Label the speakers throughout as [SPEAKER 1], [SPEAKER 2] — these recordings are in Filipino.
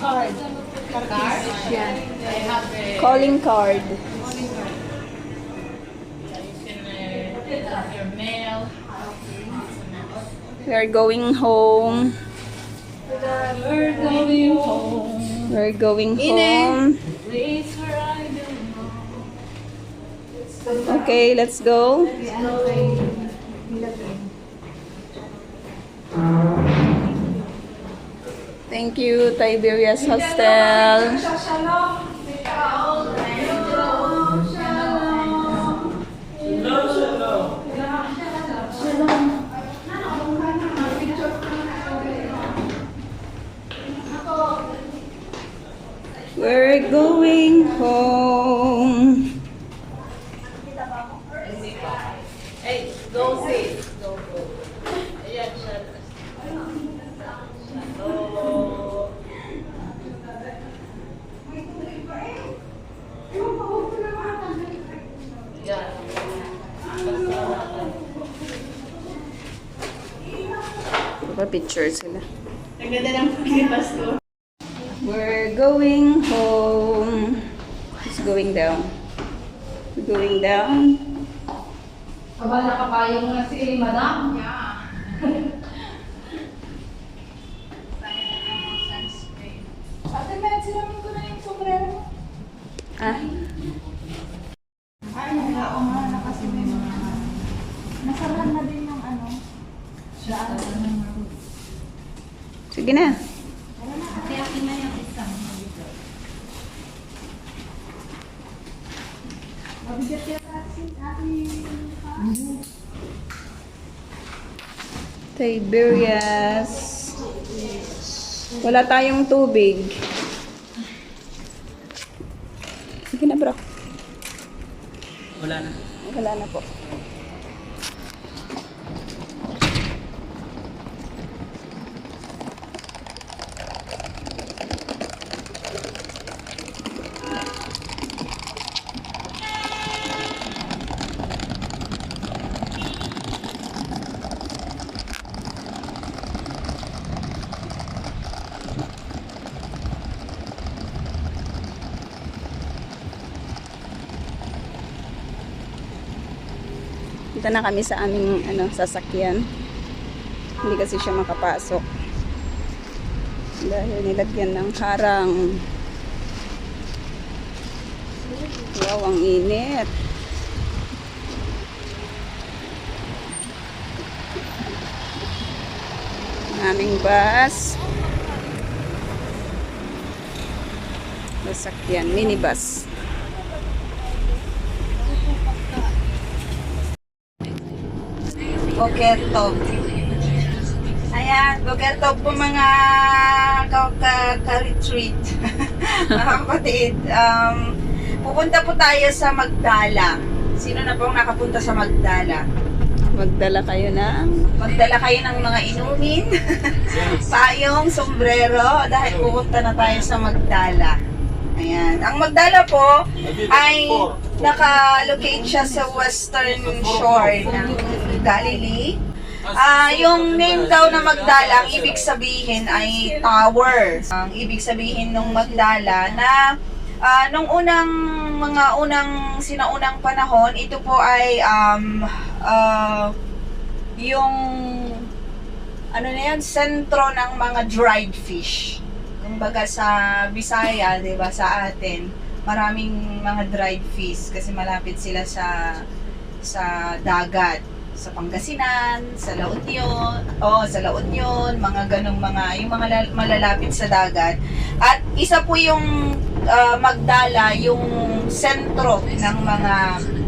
[SPEAKER 1] Card.
[SPEAKER 2] Yeah.
[SPEAKER 1] I have a
[SPEAKER 2] Calling card.
[SPEAKER 1] your mail.
[SPEAKER 2] We are going home.
[SPEAKER 1] We're going home.
[SPEAKER 2] We're going home.
[SPEAKER 1] Place where I belong.
[SPEAKER 2] Okay, let's go. Thank you, Tiberias Hostel. We're going home.
[SPEAKER 1] Hey, go see. Go. Ayan, siya. Hello. Yan.
[SPEAKER 2] Picture sila.
[SPEAKER 1] Ang ganda ng paglipas ko.
[SPEAKER 2] We're going home. It's going down. We're going down.
[SPEAKER 3] Kabala ka pa yung si Madam? Yeah. Ate Med, sinamin ko na yung sombrero.
[SPEAKER 2] Ah,
[SPEAKER 3] Ay, oo nga na kasi may mga... Nasarahan na din yung ano. Siya.
[SPEAKER 2] sige na.
[SPEAKER 3] Ate, akin na yung isang. Mabigat yan ate.
[SPEAKER 2] Tiberias. Wala tayong tubig. Sige na, bro.
[SPEAKER 4] Wala na.
[SPEAKER 2] Wala na po. Dito na kami sa aming sasakyan. Hindi kasi siya makapasok. Dahil nilagyan ng harang. Wow, ang init. Ang aming bus. Sasakyan, minibus. Bokertog. Ayan, Bokertog po mga ka-retreat. Mga kapatid, pupunta po tayo sa Magdala. Sino na pong nakapunta sa Magdala? Magdala kayo ng mga inumin, payong, sombrero, dahil pupunta na tayo sa Magdala. Ayan. Ang Magdala po ay naka-locate siya sa western shore ng Galilee. Yung name daw na Magdala, ang ibig sabihin ay tower. Ang ibig sabihin ng Magdala na nung sinaunang panahon, ito po ay yung sentro ng mga dried fish. Kumbaga sa Bisaya, 'di ba, sa atin, maraming mga dried fish kasi malapit sila sa dagat, sa Pangasinan, sa La Union, mga ganong yung mga malalapit sa dagat. At isa po yung Magdala, yung sentro ng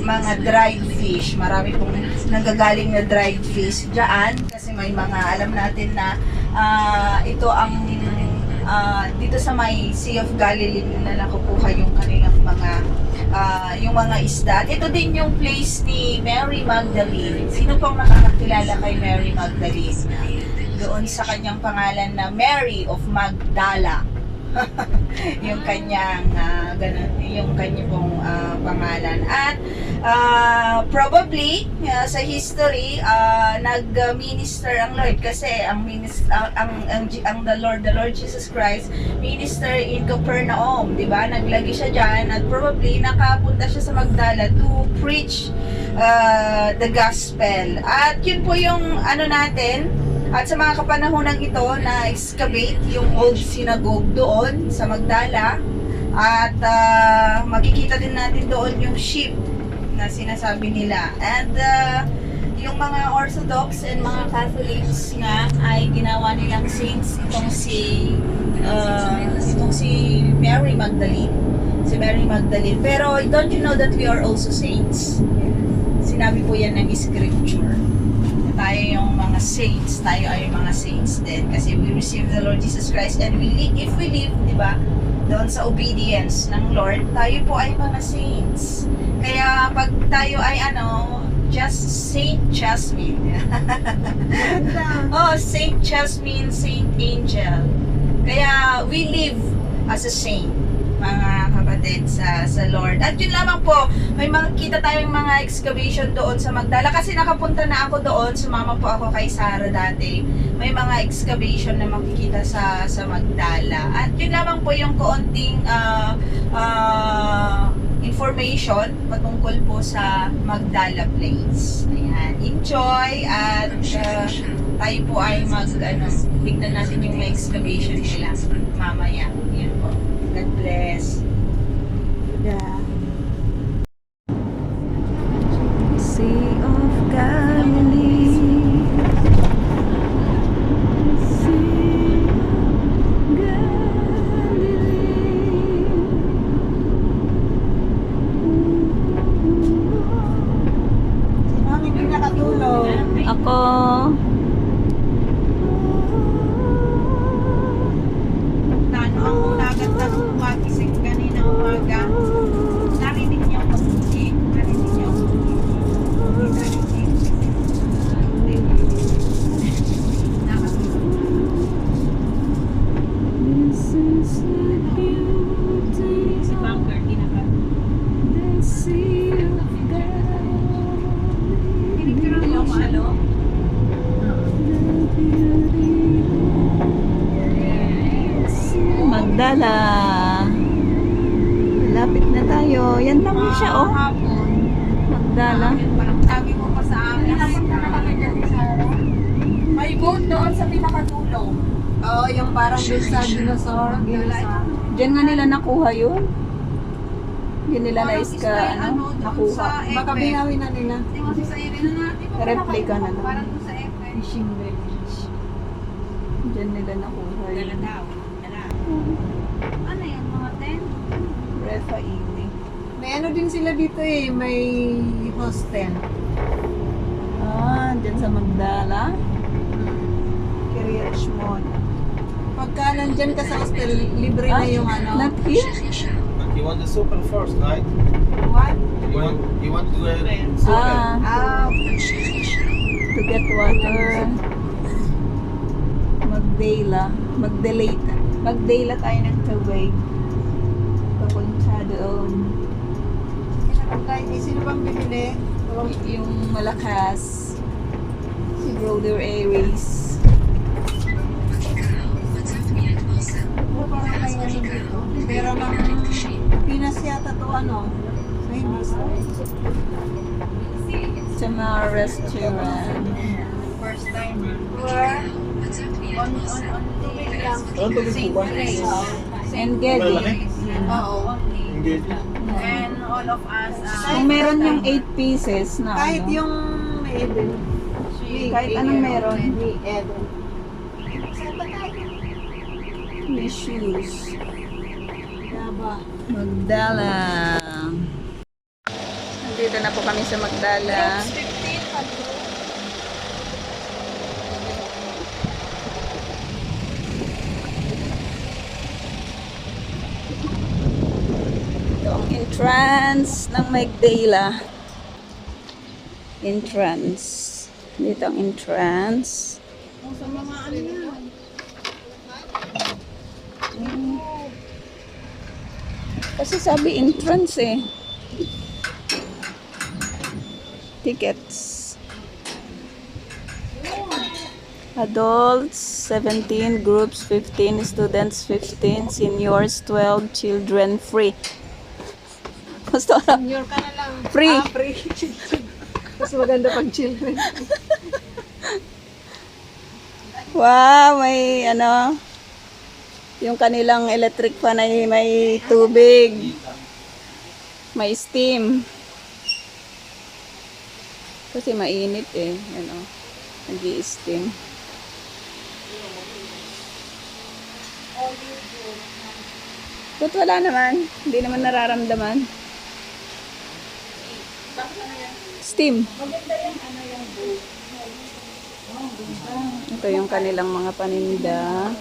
[SPEAKER 2] mga dried fish. Marami pong nanggagaling na dried fish diyan kasi may mga alam natin na ito ang dito sa may Sea of Galilee na nakukuha yung kanilang yung mga isda. At ito din yung place ni Mary Magdalene. Sino pong nakakakilala kay Mary Magdalene? Doon sa kanyang pangalan na Mary of Magdala. yung kanyang ganun, yung kanyang pong pangalan. At probably sa history nag-minister ang Lord kasi ang the Lord Jesus Christ minister in Capernaum, di ba? Naglagi siya diyan at probably nakapunta siya sa Magdala to preach the gospel. At yun po yung ano natin. At sa mga kapanahonang ito, na-excavate yung old synagogue doon sa Magdala. At makikita din natin doon yung sheep na sinasabi nila. And yung mga Orthodox and mga Catholics nga ay ginawa nilang saints itong si Mary Magdalene. Si Mary Magdalene. Pero don't you know that we are also saints? Sinabi po yan ng scripture. Tayo yung mga saints, tayo ay mga saints din kasi we receive the Lord Jesus Christ and if we live, di ba, doon sa obedience ng Lord, tayo po ay mga saints. Kaya pag tayo ay just Saint Jasmine. Oh, Saint Jasmine, Saint Angel. Kaya we live as a saint, mga kapatid sa Lord. At yun lamang po, may makikita tayong mga excavation doon sa Magdala kasi nakapunta na ako doon, sumama po ako kay Sarah dati. May mga excavation na makikita sa Magdala. At yun lamang po yung kaunting information patungkol po sa Magdala Place. Ayan, enjoy at tayo po ay tignan natin yung excavation nila mamaya. Yan po. God bless.
[SPEAKER 3] Yeah.
[SPEAKER 2] Sea of Galilee. Sea of Galilee.
[SPEAKER 3] Sino ang hindi nakatulog?
[SPEAKER 2] Ako.
[SPEAKER 3] Tano ang unagat na kumagising kanina umaga. Narinig niya ang pag-uwi. Narinig niya ang
[SPEAKER 1] Si Bunker,
[SPEAKER 2] Magdala. Lapit na tayo. Yan lang siya, oh. Magdala.
[SPEAKER 3] Parang sabi mo pa sa amin. Nakapunta na kami dyan sa may boat doon sa pinakatulong. Oo, yung parang doon sa dinosaur.
[SPEAKER 2] Diyan nga nila nakuha yun. Yun nila nakuha.
[SPEAKER 3] Baka binawin na nila.
[SPEAKER 2] Replica na lang.
[SPEAKER 3] Parang doon sa Efe.
[SPEAKER 2] Fishing village. Diyan nila nakuha yun.
[SPEAKER 3] Ano yan, mga tent?
[SPEAKER 2] Refa Ini.
[SPEAKER 3] May ano din sila dito eh, may hostel.
[SPEAKER 2] Diyan sa Magdala. Richmond.
[SPEAKER 3] Pagka nandyan ka sa hostel, libre na yung ano.
[SPEAKER 2] Not here?
[SPEAKER 5] But you want the super first, right?
[SPEAKER 3] What?
[SPEAKER 5] You want to super.
[SPEAKER 2] To get water. Magdala tayo ng tubig. Papunta doon.
[SPEAKER 3] Sino bang bibili?
[SPEAKER 2] Yung malakas. Si Brother Aries.
[SPEAKER 3] Parang may ano dito. Pero ng Pinas yata to ano. So hindi
[SPEAKER 2] Sa mga restaurant.
[SPEAKER 3] first time. Where? On tubig lang.
[SPEAKER 2] Engaging.
[SPEAKER 3] Oo.
[SPEAKER 5] Engage.
[SPEAKER 3] And all of us
[SPEAKER 2] Kung meron yung 8 pieces na
[SPEAKER 3] kahit
[SPEAKER 2] ano.
[SPEAKER 3] yung may Eden.
[SPEAKER 2] Kahit anong meron.
[SPEAKER 3] May Eden.
[SPEAKER 2] May shoes.
[SPEAKER 3] Yaba.
[SPEAKER 2] Magdala. Nandito na po kami sa Magdala. Ito ang entrance ng Magdala. Entrance. Dito ang entrance.
[SPEAKER 3] Sa mga ano yan.
[SPEAKER 2] Kasi sabi entrance eh. Tickets. Adults 17, groups 15, students 15, seniors 12, children free. Basta
[SPEAKER 3] Senior ka na lang.
[SPEAKER 2] free.
[SPEAKER 3] Free. Mas maganda pag children.
[SPEAKER 2] Wow, may ano, yung kanilang electric fan ay may tubig. May steam. Kasi mainit eh, ano, nag-i-steam. But wala naman, hindi naman nararamdaman. Steam. Ito yung kanilang mga paninda.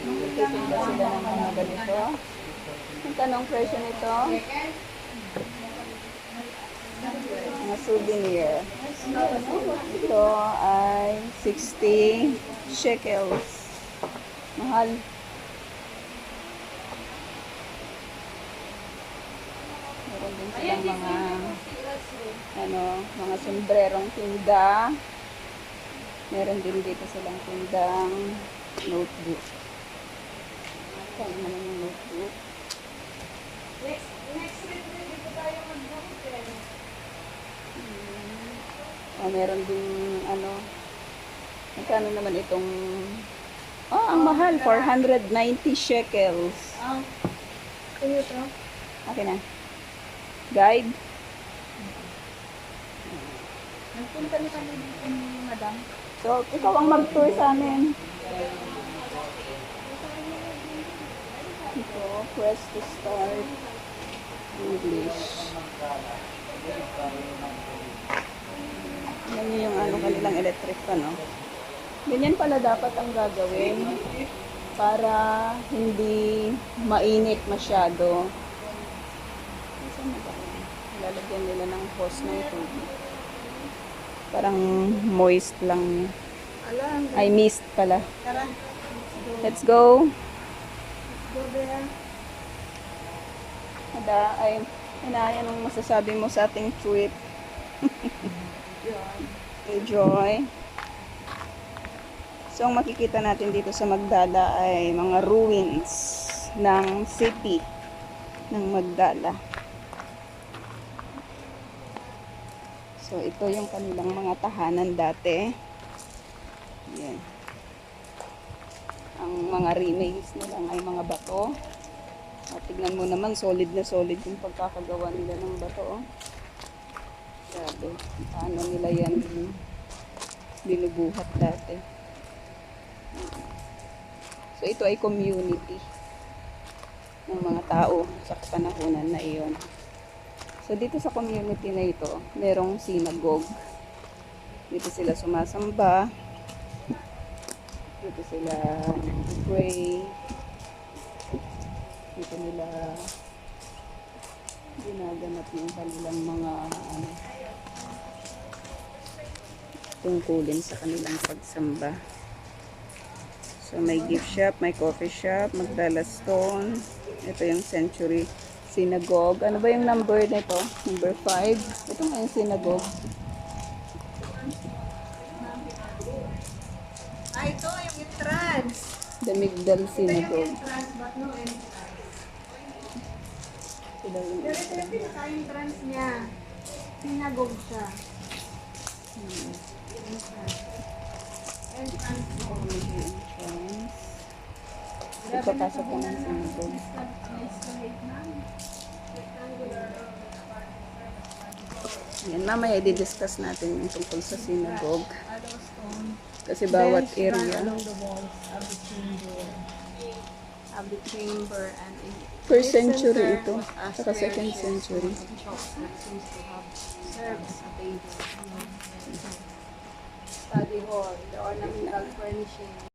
[SPEAKER 2] Nagtitinda sila ng mga ganito. Ang tanong presyo nito? Mga souvenir. Ito ay 60 shekels. Mahal. Meron din silang mga mga sombrerong tinda. Meron din dito silang tindang notebook. Saan naman yung notebook?
[SPEAKER 3] Next week dito tayo mag-book eh.
[SPEAKER 2] Meron din magkano naman itong ang mahal, 490 shekels.
[SPEAKER 3] Ano ito?
[SPEAKER 2] Okay na. Guide.
[SPEAKER 3] Nagpunta na kami dito ni Madam.
[SPEAKER 2] So, ikaw ang mag-tour sa amin. Ito, press to start English. Yan yung kanilang electric fan, no? Ganyan pala dapat ang gagawin para hindi mainit masyado. Lalagyan nila ng hose ng tubig. Parang moist lang. Ay, mist pala.
[SPEAKER 3] Tara.
[SPEAKER 2] Let's go.
[SPEAKER 3] Go there.
[SPEAKER 2] Anong masasabi mo sa ating trip? Enjoy. So, ang makikita natin dito sa Magdala ay mga ruins ng city ng Magdala. So, ito yung kanilang mga tahanan dati. Yan. Ang mga remains nila ay mga bato. At tignan mo naman, solid na solid yung pagkakagawa nila ng bato. Oh. Grabe. Paano nila yan binubuhat dati. So, ito ay community ng mga tao sa panahonan na iyon. So, dito sa community na ito, merong synagogue. Dito sila sumasamba. Dito sila pray. Dito nila ginaganap yung kanilang mga tungkulin sa kanilang pagsamba. So, may gift shop, may coffee shop, Magdala Stone. Ito yung Century Synagogue. Ano ba yung number nito? Number 5. Ito nga yung synagogue.
[SPEAKER 3] Ito yung entrance.
[SPEAKER 2] The Migdal Synagogue.
[SPEAKER 3] Entrance, but no entrance.
[SPEAKER 2] Ito daw yung
[SPEAKER 3] Pero ito yung pinaka-entrance niya. Sinagog siya. Entrance.
[SPEAKER 2] entrance. Ipapasok ko ng synagogue. Yan, mamaya i-discuss natin yung tungkol sa synagogue. Kasi bawat area.
[SPEAKER 3] Of the chamber and
[SPEAKER 2] First century ito. Saka second century.
[SPEAKER 3] study hall, the ornamental furnishing.